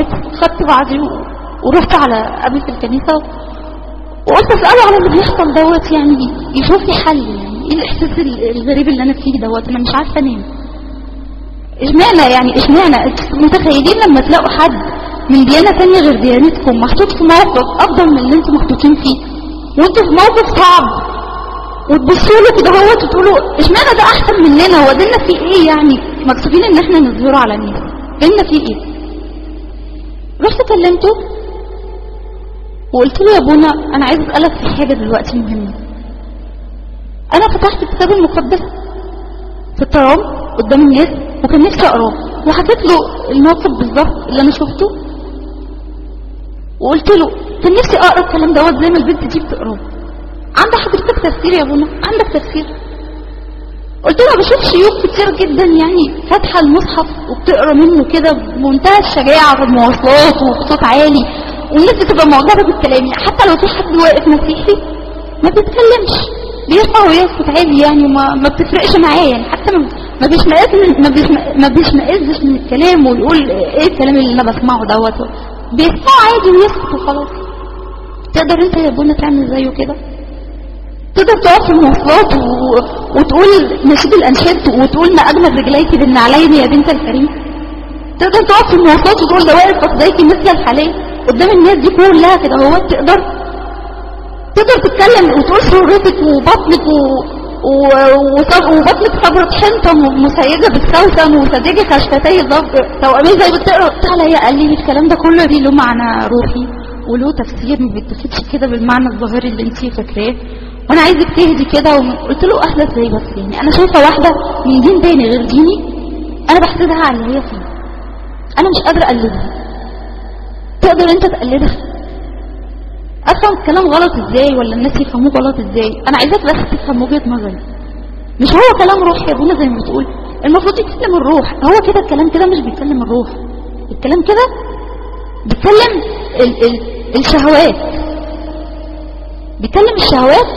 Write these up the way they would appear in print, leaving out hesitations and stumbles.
الناس، خدت بعضي ورحت على ابي في الكنيسه وقلت اساله على اللي بيحصل دوت، يعني يشوف لي حل. يعني ايه الاحساس الغريب اللي انا فيه دوت؟ انا مش عارفه انام. اشمعنى متخيلين لما تلاقوا حد من ديانه ثانيه غير ديانتكم محطوط في موقف افضل من اللي انتم محطوطين فيه، وانتوا في موقف صعب، وتبصوا له كده هو وتقولوا اشمعنى ده احسن مننا؟ هو ديننا فيه ايه؟ يعني مكسوفين ان احنا نظهره على الناس، ديننا فيه ايه؟ رحت كلمته وقلت له يا ابونا انا عايز اسالك في حاجه دلوقتي مهمه. انا فتحت الكتاب المقدس في الترام قدام الناس وكان نفسي اقراه، وحكيت له الموقف بالظبط اللي انا شفته، وقلت له كان نفسي اقرا الكلام دوت زي ما البنت دي بتقراه. عند حضرتك تفسير يا ابونا؟ عندك تفسير؟ قلت له بشوف شيوخ كتير جدا يعني فاتحه المصحف وبتقرا منه كده بمنتهى الشجاعه في المواصلات وبصوت عالي، والناس بتبقى معجبه بالكلام، حتى لو في حد واقف مسيحي ما بيتكلمش، بيسمع ويسكت عادي يعني، ما بتفرقش معاه يعني، حتى ما بيشمئزش من الكلام ويقول ايه الكلام اللي انا بسمعه دوت، بيسمع عادي ويسكت وخلاص. تقدر انت يا ابونا تعمل زيه كده؟ تقدر تقف في المواصلات وتقول نشيد الانشاد وتقول ما اجمل رجليك بالنعلين يا بنت الكريم؟ تقدر تقف في المواصلات وتقول ده واقف فخذيك مثل الحلال قدام الناس دي كلها كده؟ هو تقدر تتكلم وتقول سرتك وبطنك وبطنك صبرة حنطة مسيجة بالسوسن وسديجي خشفتي توأمين زي بتقرا؟ تعالى قال لي الكلام ده كله دي له معنى روحي وله تفسير، ما بيتاخدش كده بالمعنى الظاهري اللي انت فاكراه، وانا عايزك تهدي كده. وقلت له اهدى ازاي بس؟ يعني انا شايفه واحده من دين تاني غير ديني انا بحسدها على اللي هي فيه، انا مش قادره اقلدها. تقدر انت تقلدها؟ افهم الكلام غلط ازاي ولا الناس يفهموه غلط ازاي؟ انا عايزاك بس تفهم وجهه نظري. مش هو كلام روح يا ابونا زي ما بتقول؟ المفروض يتكلم الروح. هو كده الكلام كده مش بيتكلم الروح، الكلام كده بيتكلم الشهوات، بيتكلم الشهوات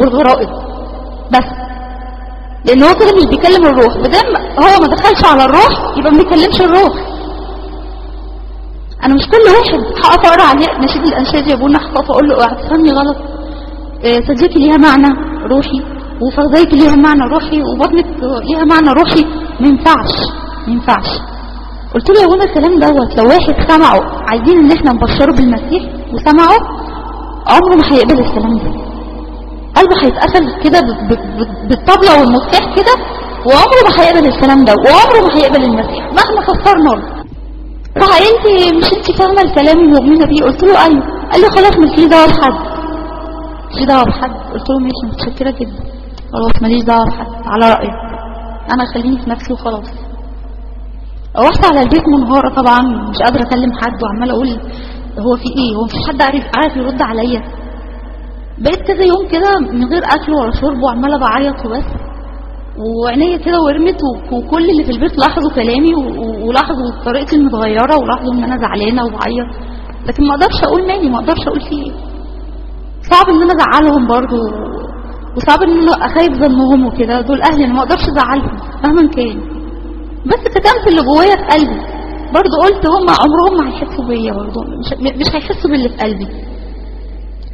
والغرائز بس، لان هو كده مش بيكلم الروح. بدل هو ما دخلش على الروح يبقى ما بيكلمش الروح. انا مش كل واحد هقف اقرا عليه نشيد الانشاد يا ابونا هقف اقول له اوعى تفهمني غلط، صديقي ليها معنى روحي وفخذيك ليها معنى روحي وبطنك ليها معنى روحي. ما ينفعش. قلت له يا ابونا الكلام دوت لو واحد سمعه، عايزين ان احنا نبشره بالمسيح وسمعه، عمره ما هيقبل الكلام ده، قلبه هيتقفل كده بالطبلة والمفتاح كده، وعمره ما هيقبل الكلام ده، وعمره ما هيقبل المسيح مهما كسرنا له. راح انت مش انت فاهمه الكلام ومؤمنه بيه؟ قلت له ايوه. قال لي خلاص ماليش دعوه بحد، ماليش دعوه بحد. قلت له ماشي متشكره جدا، خلاص ماليش دعوه بحد على رايك، انا خليني في نفسي وخلاص. روحت على البيت منهاره طبعا، مش قادره اكلم حد وعماله اقول هو في ايه، هو مفيش حد عارف يرد عليا. بقيت كذا يوم كده من غير اكل ولا شرب وعماله بعيط وبس، وعينيا كده ورمت، وكل اللي في البيت لاحظوا كلامي ولاحظوا طريقتي المتغيره ولاحظوا ان انا زعلانه وبعيط، لكن ما اقدرش اقول مالي، ما اقدرش اقول فيه ايه. صعب ان انا ازعلهم برضو، وصعب ان انا اخيب ظنهم وكده، دول اهلي انا ما اقدرش ازعلهم مهما كان. بس كتمت اللي جوايا في قلبي برضو، قلت هم عمرهم ما هيحسوا بيا برضو، مش هيحسوا باللي في قلبي.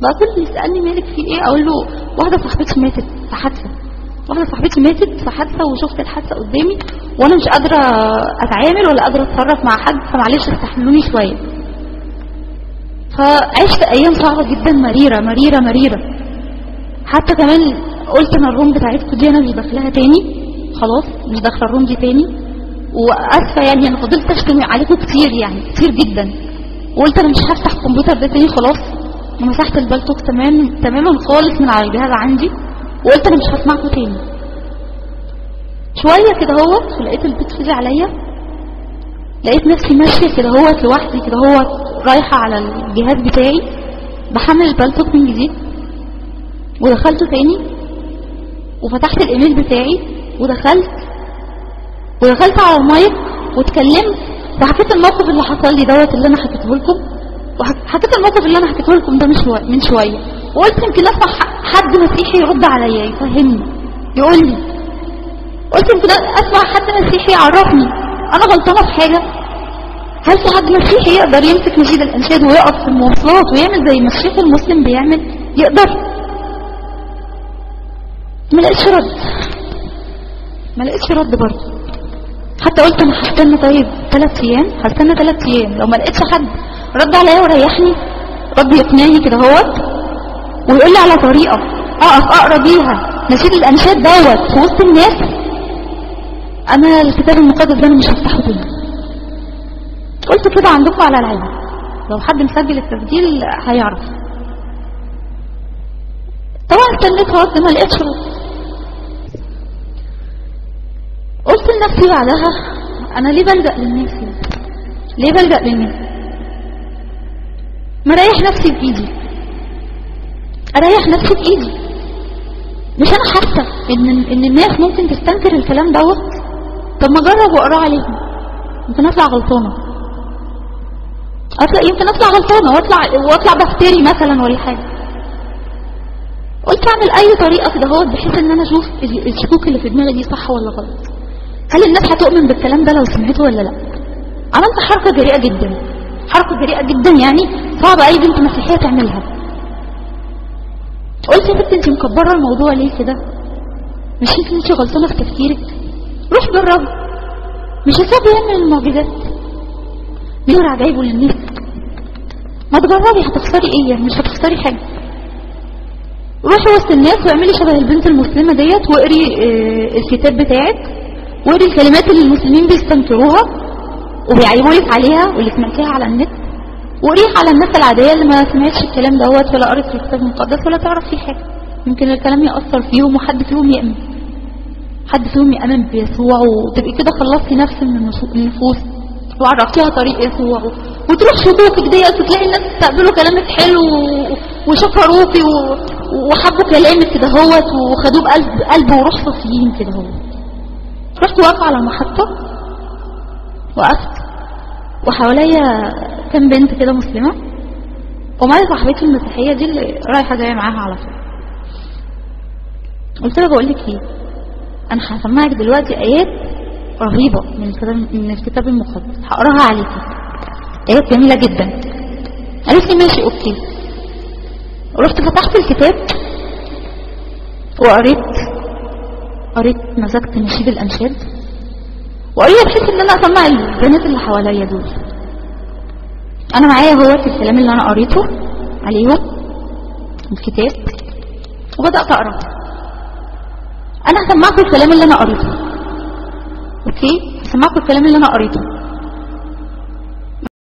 بقى كل اللي يسالني مالك في ايه اقول له واحده صاحبتي ماتت في حادثه، واحده صاحبتي ماتت في حادثه وشفت الحادثه قدامي وانا مش قادره اتعامل ولا قادره اتصرف مع حد، فمعلش استحملوني شويه. فعشت ايام صعبه جدا، مريره مريره مريره. حتى كمان قلت انا الروم بتاعتكم دي انا مش داخلها تاني، خلاص مش داخله الروم دي تاني، واسفه يعني انا فضلت اشتم عليكم كتير يعني كتير جدا، وقلت انا مش هفتح الكمبيوتر ده تاني خلاص، ومسحت البلتوك تماما خالص من على الجهاز عندي، وقلت انا مش هسمعكم تاني. شويه كده هوت ولقيت البيت فضي عليا، لقيت نفسي ماشيه كده هوت لوحدي كده هوت رايحه على الجهاز بتاعي بحمل البلتوك من جديد، ودخلته تاني وفتحت الايميل بتاعي ودخلت على المايك واتكلمت وحكيت الموقف اللي حصل لي دوت اللي انا حكيته لكم، وحكيت الموقف اللي انا حكيته لكم ده من شويه، وقلت يمكن اسمع حد مسيحي يرد عليا يفهمني يقول لي، قلت يمكن اسمع حد مسيحي يعرفني انا غلطانه في حاجه، هل في حد مسيحي يقدر يمسك نشيد الانشاد ويقف في المواصلات ويعمل زي ما الشيخ المسلم بيعمل؟ يقدر؟ ما لقيتش رد برضه. حتى قلت انا هستنى طيب 3 ايام، هستنى 3 ايام لو ما لقيتش حد رد عليا وريحني، رد يقنعني كده هوت ويقول لي على طريقه اقف اقرا بيها نشيد الانشاد دوت في وسط الناس، انا الكتاب المقدس ده انا مش هفتحه تاني. قلت كده عندكم على العين، لو حد مسجل التسجيل هيعرف. طبعا استنيت رد، ما لقيتش رد. قلت لنفسي بعدها انا ليه بلجأ للناس؟ ليه بلجأ للناس؟ ما اريح نفسي بايدي، اريح نفسي بايدي. مش انا حاسه ان الناس ممكن تستنكر الكلام دوت؟ طب ما اجرب واقراه عليهم، يمكن اطلع غلطانه، يمكن اطلع غلطانه واطلع بفتري مثلا ولا حاجه. قلت اعمل اي طريقه كده هوت بحيث ان انا اشوف الشكوك اللي في دماغي دي صح ولا غلط، هل الناس هتؤمن بالكلام ده لو سمعته ولا لا. عملت حركه جريئه جدا، حركه جريئه جدا يعني صعب اي بنت مسيحيه تعملها. قلت يا بنت انت مكبره الموضوع ليه كده؟ مش يمكن انت غلطانه في تفكيرك؟ روح جرب، مش هسيبه يعمل المعجزات بيورع جايبه للناس. ما تجربي، هتخسري ايه يعني؟ مش هتخسري حاجه. روحي وسط الناس واعملي شبه البنت المسلمه ديت واقري الكتاب بتاعك، واقري الكلمات اللي المسلمين بيستنكروها وبيعيبوا لك عليها واللي سمعتيها على النت، وقريها على الناس العاديه اللي ما سمعتش الكلام دوت ولا قرت في الكتاب المقدس ولا تعرف فيه حاجه. يمكن الكلام يأثر فيهم وحد فيهم يؤمن، حد فيهم يؤمن بيسوع، وتبقي كده خلصتي نفس من النفوس وعرفتيها طريق يسوع، وتروح شكوكك ديت وتلاقي الناس تستقبلوا كلامك حلو وشكروكي وحبوا كلامك كده هوت وخدوه بقلب وروح صافيين كده هوت. رحت واقفه على المحطه، وقفت وحواليا كام بنت كده مسلمه ومعايا صاحبتي المسيحيه دي اللي رايحه جايه معاها على طول. قلت لها بقول لك ايه، انا هسمعك دلوقتي ايات رهيبه من الكتاب المقدس هقراها عليكي، ايات جميله جدا. قالت لي ماشي اوكي. ورحت فتحت الكتاب وقريت مسكت نشيد الانشاد وقريت بحيث ان انا اسمع البنات اللي حواليا دول. انا معايا هو الكلام اللي انا قريته عليهم الكتاب وبدات اقرا. انا هسمعكم الكلام اللي انا قريته، اوكي؟ هسمعكم الكلام اللي انا قريته.